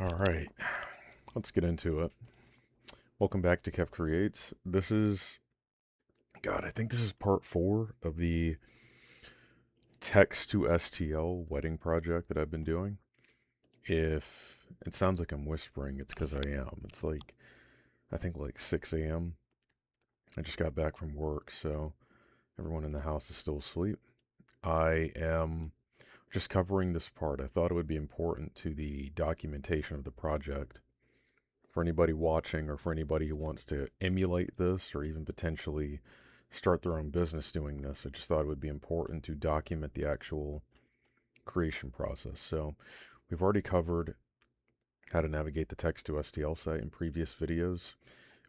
All right, let's get into it. Welcome back to Kev Creates. This is, God, I think this is part 4 of the text to STL wedding project that I've been doing. If it sounds like I'm whispering, it's because I am. It's like, I think like 6 a.m. I just got back from work, so everyone in the house is still asleep. I am just covering this part. I thought it would be important to the documentation of the project for anybody watching or for anybody who wants to emulate this or even potentially start their own business doing this. I just thought it would be important to document the actual creation process. So we've already covered how to navigate the text to STL site in previous videos.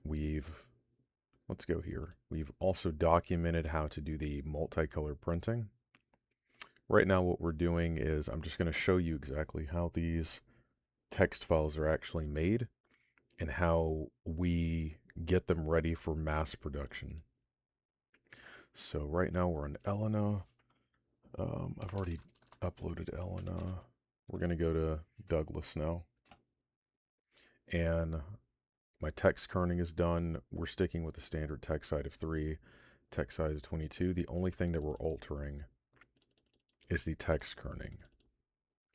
We've, let's go here. We've also documented how to do the multicolor printing. Right now what we're doing is I'm just going to show you exactly how these text files are actually made and how we get them ready for mass production. So right now we're in Elena. I've already uploaded Elena. We're going to go to Douglas now. And my text kerning is done. We're sticking with the standard text height of 3, text size 22. The only thing that we're altering is the text kerning.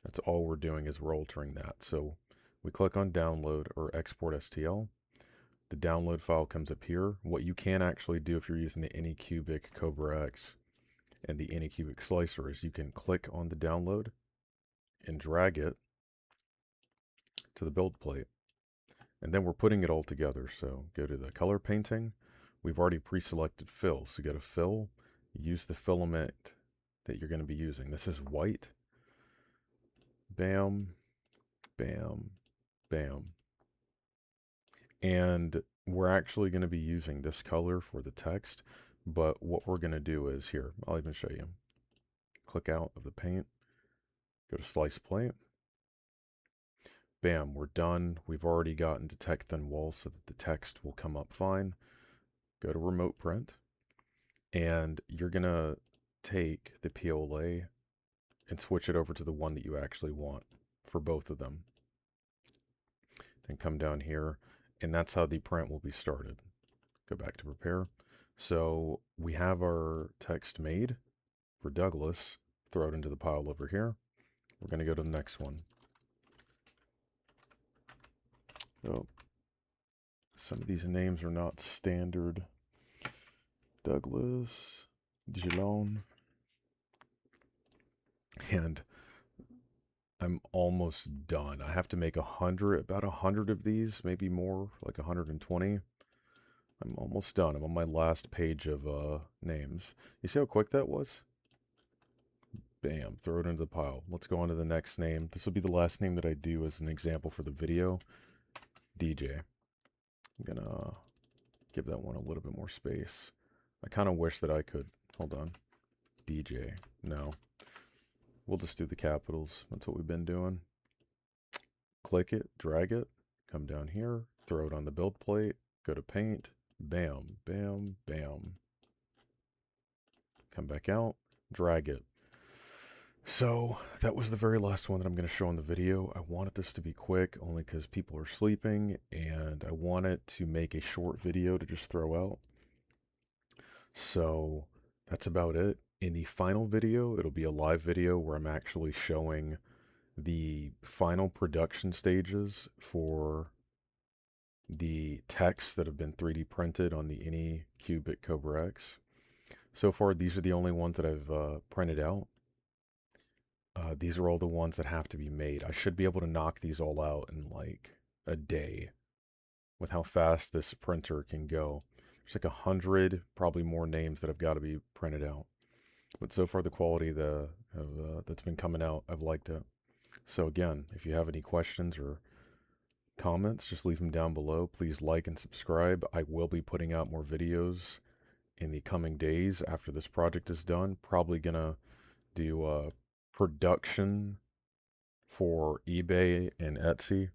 That's all we're doing is we're altering that. So we click on download or export STL. The download file comes up here. What you can actually do if you're using the Anycubic Kobra X and the Anycubic slicer is you can click on the download and drag it to the build plate. And then we're putting it all together. So go to the color painting. We've already pre-selected fill. So go to fill, use the filament that you're going to be using. This is white. Bam, bam, bam. And we're actually going to be using this color for the text. But what we're going to do is here, I'll even show you. Click out of the paint, go to slice plate. Bam, we're done. We've already gotten detect thin wall so that the text will come up fine. Go to remote print, and you're gonna take the PLA and switch it over to the one that you actually want for both of them. Then come down here, and that's how the print will be started. Go back to prepare. So we have our text made for Douglas. Throw it into the pile over here. We're gonna go to the next one. Oh, some of these names are not standard. Douglas, Gillon, and I'm almost done. I have to make about 100 of these, maybe more, like 120. I'm almost done. I'm on my last page of names. You see how quick that was? Bam, throw it into the pile. Let's go on to the next name. This will be the last name that I do as an example for the video. DJ. I'm gonna give that one a little bit more space. I kind of wish that I could. Hold on. DJ. No. We'll just do the capitals. That's what we've been doing. Click it, drag it, come down here, throw it on the build plate, go to paint, bam, bam, bam. Come back out, drag it. So that was the very last one that I'm going to show in the video. I wanted this to be quick only because people are sleeping and I wanted to make a short video to just throw out. So that's about it. In the final video, it'll be a live video where I'm actually showing the final production stages for the texts that have been 3D printed on the Anycubic Kobra X. So far, these are the only ones that I've printed out. These are all the ones that have to be made. I should be able to knock these all out in like a day with how fast this printer can go. There's like 100, probably more names that have got to be printed out. But so far, the quality that's been coming out, I've liked it. So again, if you have any questions or comments, just leave them down below. Please like and subscribe. I will be putting out more videos in the coming days after this project is done. Probably gonna do production for eBay and Etsy,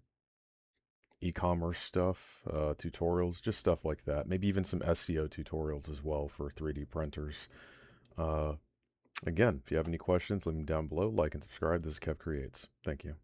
e-commerce stuff, tutorials, just stuff like that. Maybe even some SEO tutorials as well for 3D printers. Uh, Again, if you have any questions, leave them down below. Like and subscribe. This is Kev Creates. Thank you.